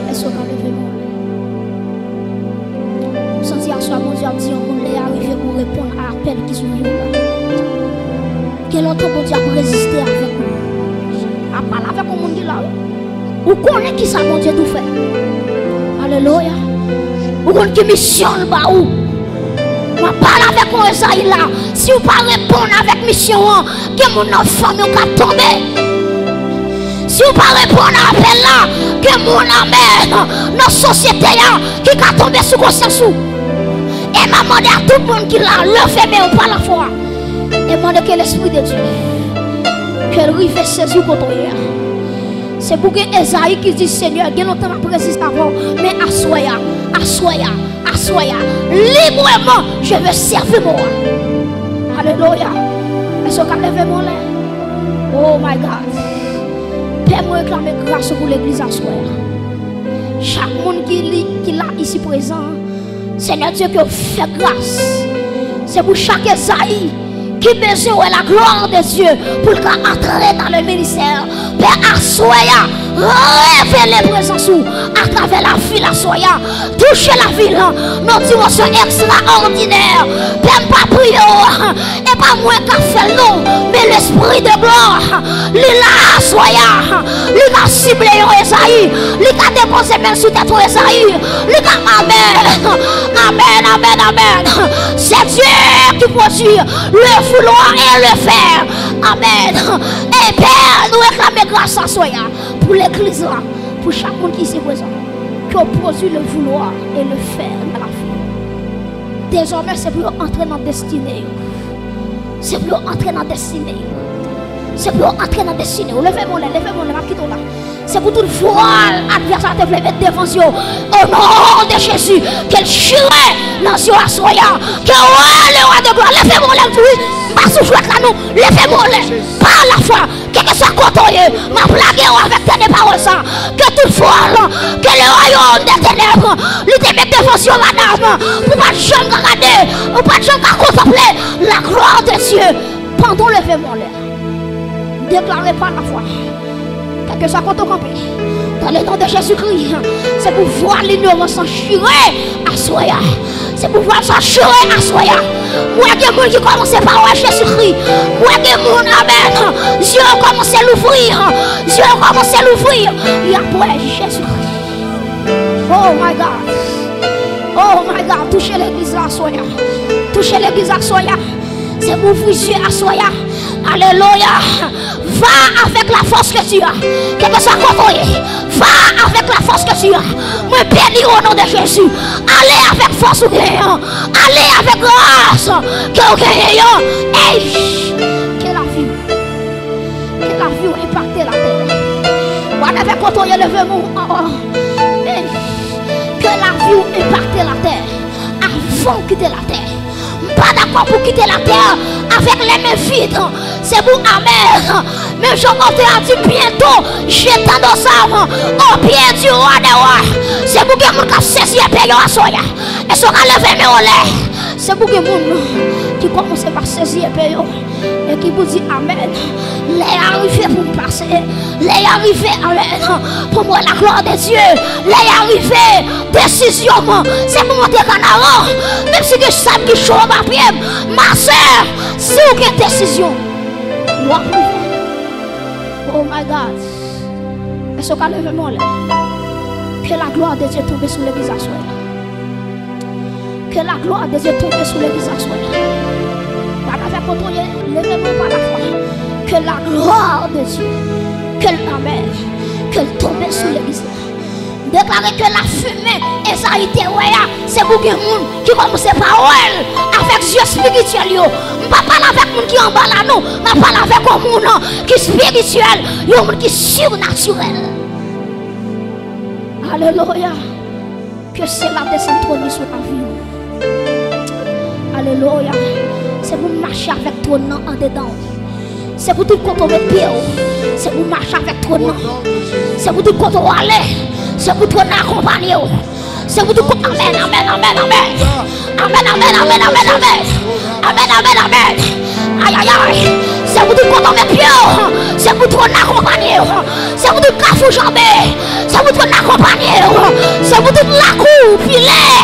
Est-ce qu'on va lever mon Vous sentez à soi, mon Dieu, dit on est arrivé pour répondre à l'appel qui sont là. Quel autre bon Dieu a résister avec nous? À parler avec le monde qui là. Vous connaissez qui ça, mon Dieu, tout fait? Alléluia. Vous connaissez qui mission le bas où? Je parle avec mon Esaïe là. Si vous ne répondez pas avec mission, que mon famille va tomber. Si vous ne répondez pas à l'appel là, que mon amène notre société qui va tomber sous conscience. Et m'a demandé à tout le monde qui l'a levé, mais pas la foi. Et m'a demandé que l'Esprit de Dieu, qu'elle rive saisir contre hier. C'est pour que Esaïe qui dit Seigneur, il y a longtemps que je résiste avant, mais assoya, librement, je veux servir moi. Alléluia. Est-ce qu'on lève mon lait? Oh my God. Père, moi réclamer grâce pour l'église assoya. Chaque monde qui est là ici présent, Seigneur Dieu, que fait grâce. C'est pour chaque Esaïe qui besoin de la gloire de Dieu pour entrer dans le ministère. Père, assoya, révélez présence à travers la ville, assoya, touchez la ville, nos dimensions extraordinaires. Père, pas prier, et pas moi qui fait non, mais l'esprit de gloire, il a assoya, il a ciblé Esaïe, il a déposé même sous tête Esaïe, il a amen. C'est Dieu qui produit le vouloir et le faire. Amen. Et Père, nous réclamons grâce à Soya pour l'église là, pour chaque monde qui est présent, qui produit le vouloir et le faire dans la vie. Désormais, c'est pour entrer dans la destinée. C'est pour entrer dans la destinée. C'est pour entrer dans la destinée. Levez-moi là, là. C'est pour tout voile adversaire de mettre devant Dieu. Au nom de Jésus, qu'elle chire dans Dieu à Soya. Que le roi de gloire, levez-moi là, pas souffler là nous, levez-moi là, par la foi, que soit côtoyé, ma blague avec tes paroles ça, que toute voile, que le royaume des ténèbres, lui te mette devant Dieu, madame, pour pas de jamais regarder, pour pas de jamais contempler la gloire de Dieu. Pendant levez-moi là, déclarez par la foi. Que ça compte au campé. Dans le nom de Jésus-Christ, c'est pour voir l'ignorance s'enchirer à Soya. C'est pour voir s'enchirer à Soya. Moi, il y a des gens qui commencent par Jésus-Christ. Moi, il y a des gens, amen. Dieu commence à l'ouvrir. Et après Jésus-Christ. Oh my God. Touchez l'église à Soya. C'est pour vous yeux à Soya. Alléluia. Va avec la force que tu as. Quel que soit côté, va avec la force que tu as. Me bénis au nom de Jésus. Allez avec force ou gagnant. Allez avec grâce. Que vous gagnez. Que la vie impacte la terre. Voilà avec côté, levez-moi. Que la vie impacte la terre. Avant de quitter la terre. Pas d'accord pour quitter la terre avec les mains vides. C'est pour amer. Mais je compte à dire bientôt, j'étends nos âmes au pied du roi des rois. C'est pour que mon cap saisi et payé à soya. Et sera levé mes olés. C'est pour que mon qui commence par saisir et payer. Et qui vous dit amen. Les arrivés pour me passer. Les arrivés, amen. Pour moi la gloire de Dieu. Les arrivés, décision. C'est pour monter en avant. Même si je sais que je suis en papier. Ma soeur, si vous avez une décision. Oh my God. Est-ce qu'on lève mon lait? Que la gloire de Dieu tombe sur l'église à soi. Que la gloire de Dieu tombe sur l'église à soi. Levez-moi par la foi. Que la gloire de Dieu, qu'elle tombe sur l'église. Déclarer que la fumée et ça a été c'est pour que les gens qui commencent par elle avec Dieu spirituel. Je ne parle pas avec les gens qui sont en bas là, non. Je parle avec les gens qui sont spirituels, les gens qui sont surnaturels. Alléluia. Que cela descende trop sur la vie. Alléluia. C'est pour marcher avec toi en dedans. C'est pour tout quand on met pied. C'est pour marcher avec toi. C'est pour tout quand on aller. C'est pour toi accompagner. C'est pour tout quand amen. Aïe aïe aïe. C'est pour tout quand on met pied. C'est pour toi accompagner. C'est pour tout cafou jambé. C'est pour toi accompagner. C'est pour toute la cour filet.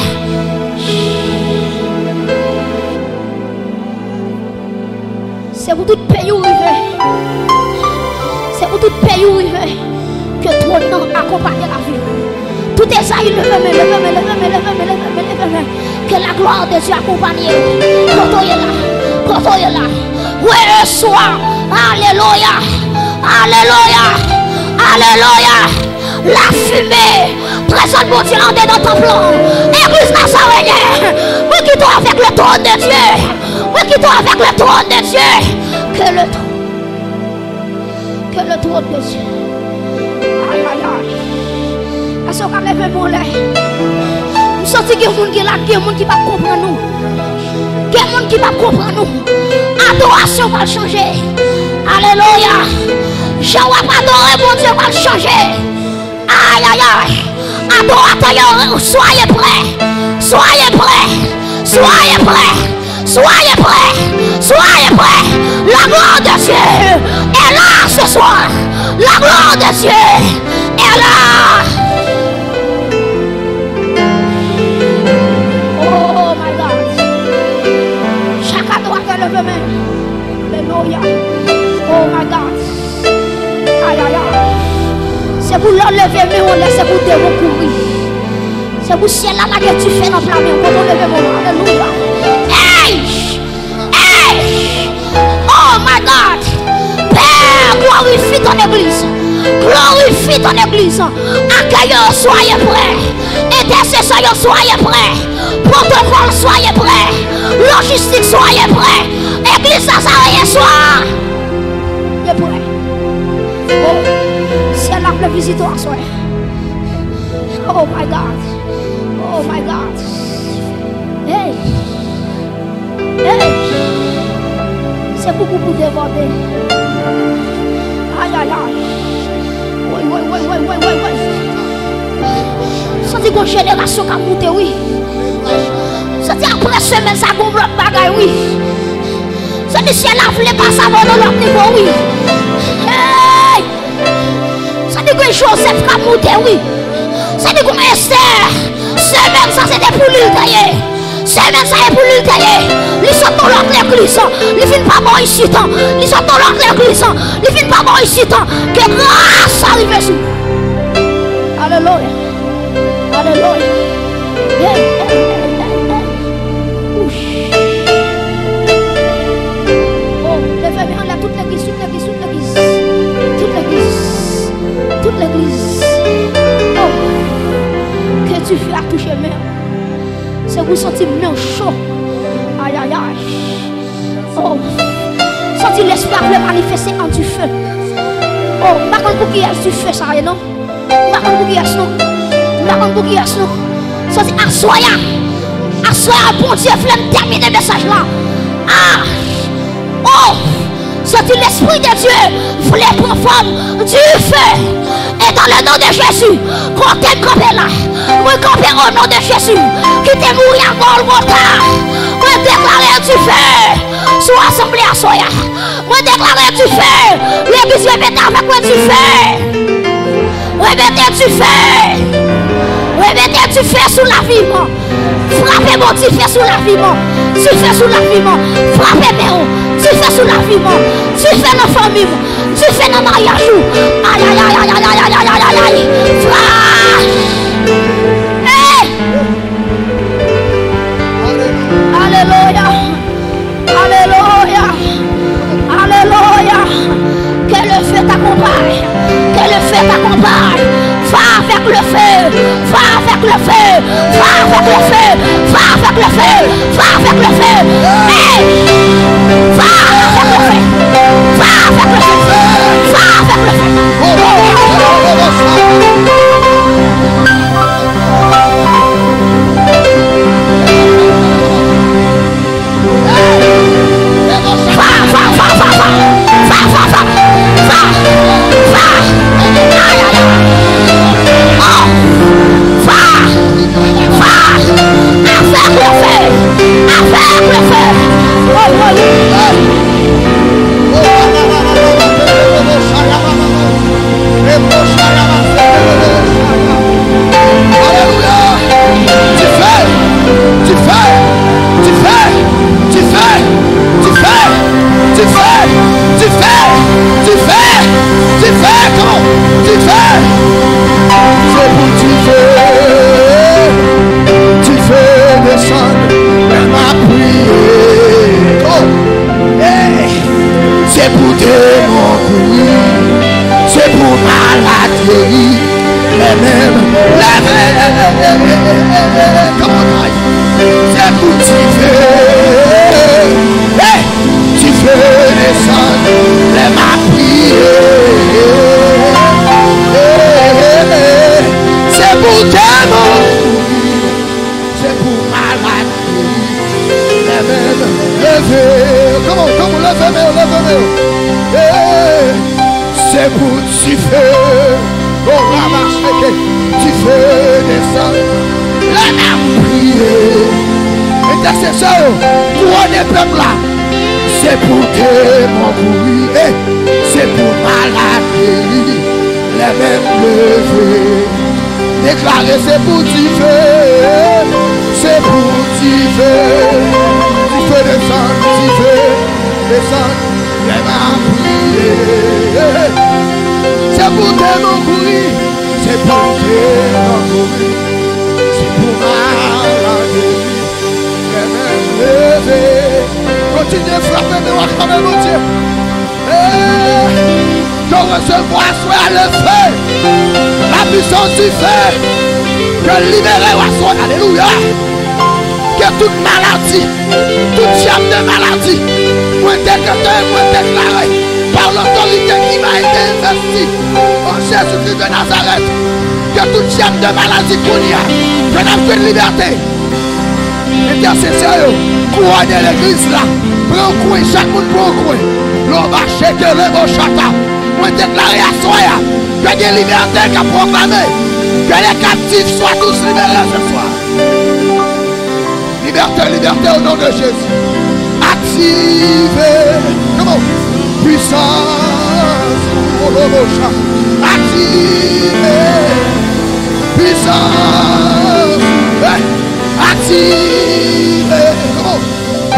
C'est pour tout pays où il veut. C'est pour tout pays où il veut. Que ton nom accompagne la vie. Tout est ça, il levez. Que la gloire de Dieu accompagne. Quand on est là. Oui, soir. Alléluia. La fumée. Présente mon Dieu dans ton plan. Église Nazarene. Oui, qui doit avec le trône de Dieu. Oui, qui doit avec le trône de Dieu. Que le trône de Dieu. aïe, aïe, aïe. Est-ce qu'on a levé mon lait? Je sens qu'il y a des gens qui là, il y a des gens qui ne comprennent pas nous. Il y a des gens qui ne comprennent nous. Adoration va changer. Alléluia. Je vais adorer mon Dieu va changer. Aïe, aïe, aïe. Adorateur, soyez prêts. Soyez prêts. Soyez prêts. Soyez prêts. Soyez prêts. La gloire de Dieu est là ce soir. La gloire de Dieu est là. Oh my God. Chaque adorateur lève la main. Alléluia. Oh my God. Aïe, aïe, aïe. C'est pour l'enlever, mais on laisse pour te recourir. C'est pour ciel là que tu fais dans la main. Quand on lève mon nom. Alléluia. Hey! Hey! Oh my God! Père, glorifie ton église. Glorifie ton église. Accueillons, soyez prêts. Intercesseurs, soyez prêts. Protocole, soyez prêts. Logistique, soyez prêts. Église, ça s'arrête soir. Il est prêt. Oh, c'est là que le visiteur soit. Oh my God. Oh my God. Hey. Hey. C'est beaucoup pour déborder. Aïe, aïe, aïe. Oui. Ça dit qu'on génération qui a monté, oui. Ça dit après semaine, ça a un bloc bagaille, oui. Ça dit si elle a voulu passer avant dans l'autre niveau, oui. Hey! Ça dit que Joseph qui a monté, oui. Ça dit qu'on Esther. Semaine, ça c'était pour lui tailler. Semaine, ça est pour lui tailler. Ils sont dans l'autre église. Ils viennent pas bon ici. Ils sont dans l'autre église. Ils viennent pas bon ici. Que grâce arrive sur. Alléluia. Alléluia. Oh, levez-moi là toute l'église, toute l'église, toute l'église. Toute l'église. Toute l'église. Oh, que tu fais à toucher mère. C'est vous sentir main chaud. Aïe, aïe, aïe. Oh, sentir l'espoir le manifester en du feu. Oh, pas comme pour qui est du feu, ça rien, non? Pas comme pour qui est non? Pas comme pour qui est non? Sentir assoya. Assoya, bon Dieu, je vais terminer le message là. Ah, oh, sentir l'esprit de Dieu voulait prendre forme du feu. Et dans le nom de Jésus, quand tu es campé là, moi campé au nom de Jésus, qui t'est mouru à Golgotha, moi déclarer du feu, soit assemblée à Soya, moi déclarer du feu, l'église répète avec moi du feu, remettez du feu, remettez du feu sous la vie, frappez mon du feu sous la vie, du feu sous la vie, frappez mes du feu sous la vie, du feu dans la famille, du feu dans le mariage, aïe, aïe, aïe, aïe, aïe, aïe, aïe, aïe, aïe, aïe, flash, hey, alléluia, alléluia, alléluia, que le feu t'accompagne, que le feu t'accompagne, va avec le feu, va avec le feu, va avec le feu, va avec le feu, va avec le feu, hey, va avec le feu, va avec le feu, va avec le feu. c'est pour tu fais. Oh, tu fais descendre. La âme prier. Intercesseur, couronner peuple là. C'est pour démons courir. C'est pour maladie. Les mêmes levés. Déclarer c'est pour tu fais. C'est pour tu fais. Tu fais descendre. Tu fais descendre. Les mains prier. C'est pour démons courir. C'est pour démons courir. C'est pour maladie. Les mêmes levés. Continue de frapper de moi comme mon Dieu. Que recevoir soit le feu. La puissance du feu. Que libérer soit. Alléluia. Que toute maladie, toute chaîne de maladie, moi décréter, moi déclarer par l'autorité qui m'a été investie en Jésus-Christ de Nazareth. Que toute chaîne de maladie qu'on y a, que nous avons une liberté. Intercesseur, couronnez l'église là. Prends coin, chaque monde prend coin. L'on va checker le bon chata. Moi déclarer à soi que des libertés qu'a proclamé. Que les captifs soient tous libérés ce soir. Liberté, liberté au nom de Jésus. Activez. Comment? Puissance. Activez. Puissance. Activez. Comment?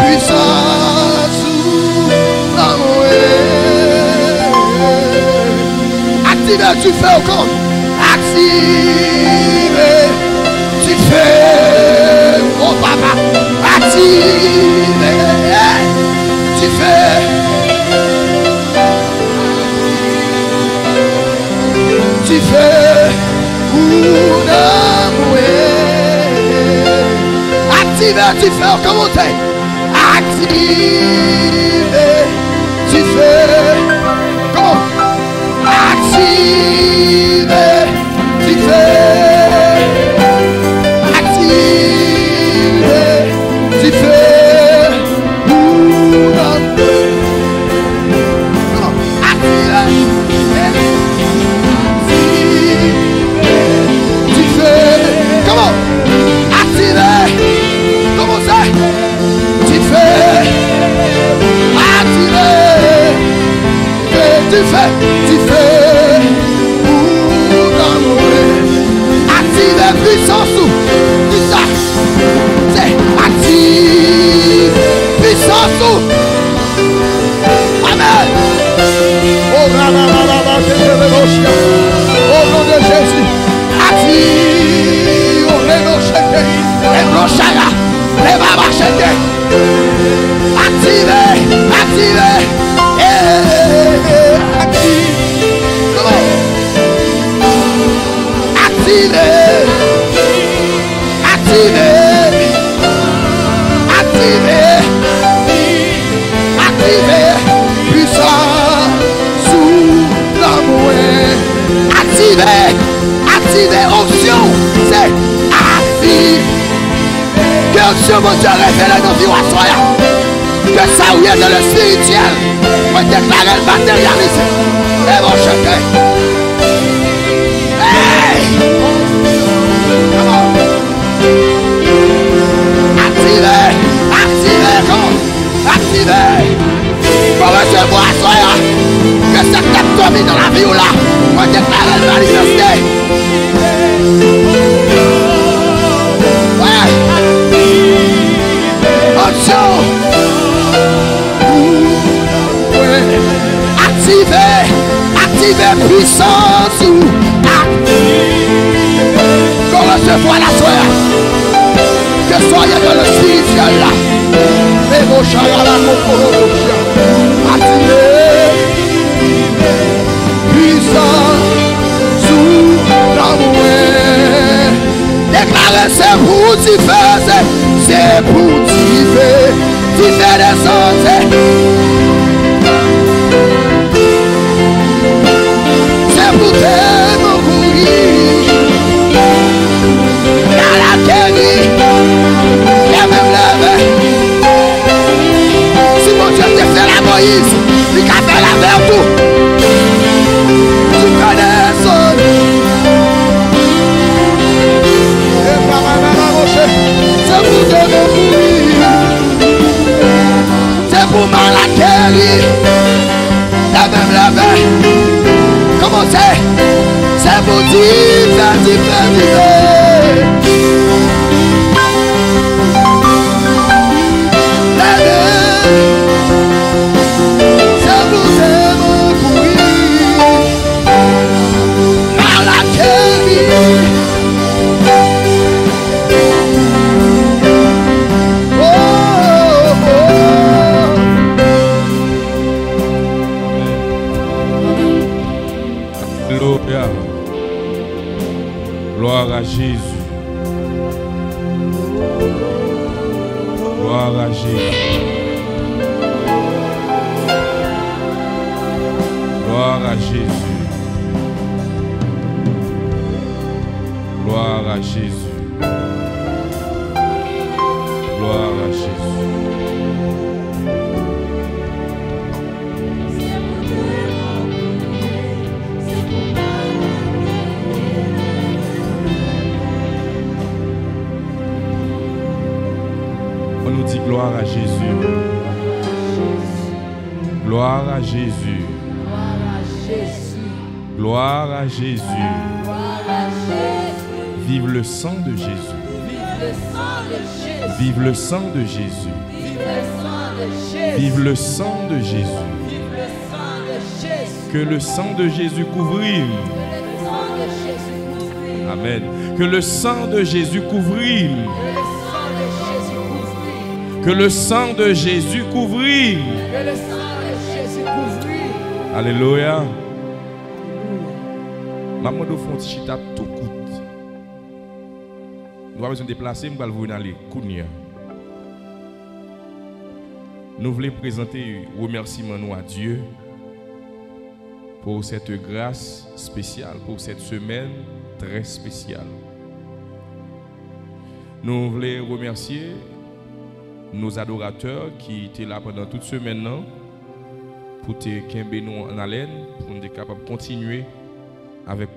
Puissance. Activez, tu fais au compte. Activez. Tu fais. Oh papa. Activez. Tu fais. Tu fais. Activez, tu fais au compte. Activez. Tu fais. Comment? Activez. Tu fais. Activez. Tu fais. Tu fais. Comment? Activez. Comment ça? Tu fais. Activez. Tu fais. Tu fais. Activez puissance. Puissance. C'est active. Puissance. Amen. Oh, au nom de Jésus. Active. Oh, les brochara. Les babachete. Activez. Activez. Active. Comment? Activez. Activez. Activez. Activez. Puissant sous l'amour. Activez. Activez. Option. C'est active. Que Dieu mon Dieu révèle nos vies à soi. Que ça ou est dans le spirituel. Moi déclarer le matérialisme. Et mon chacun. Hey! Activez. Activez. Comment? Activez. Pour recevoir à soi. Que cette tête tombe dans la vie ou là. Moi déclarer le manifester. Ouais. Option. Activez. Activez puissance. Qu'on recevoir la soeur. Que soyez dans le spirituel là. Mais vos chars à la concours. Activez. Puissance sous l'amour. Déclarez c'est pour t'y faire. C'est pour t'y faire. T'y faire descendre. C'est pour t'aimer courir. Dans la guérie. Il y a même levé. Si mon Dieu te fait la Moïse, il a fait la vertu. Gloire à Jésus. Gloire à Jésus. Gloire à Jésus. Gloire à Jésus. Gloire à Jésus. On nous dit gloire à Jésus. Gloire à Jésus. Gloire à Jésus. Vive le sang de Jésus. Vive le sang de Jésus. Vive le sang de Jésus. Que le sang de Jésus couvrit. Amen. Que le sang de Jésus couvrit. Que le sang de Jésus couvrit. Alléluia. Maman de font chita tout coûte. Nous avons besoin de déplacer, nous allons aller Kounia. Nous voulons présenter remerciement à Dieu pour cette grâce spéciale, pour cette semaine très spéciale. Nous voulons remercier nos adorateurs qui étaient là pendant toute semaine pour te nous en haleine, pour nous être capables de continuer avec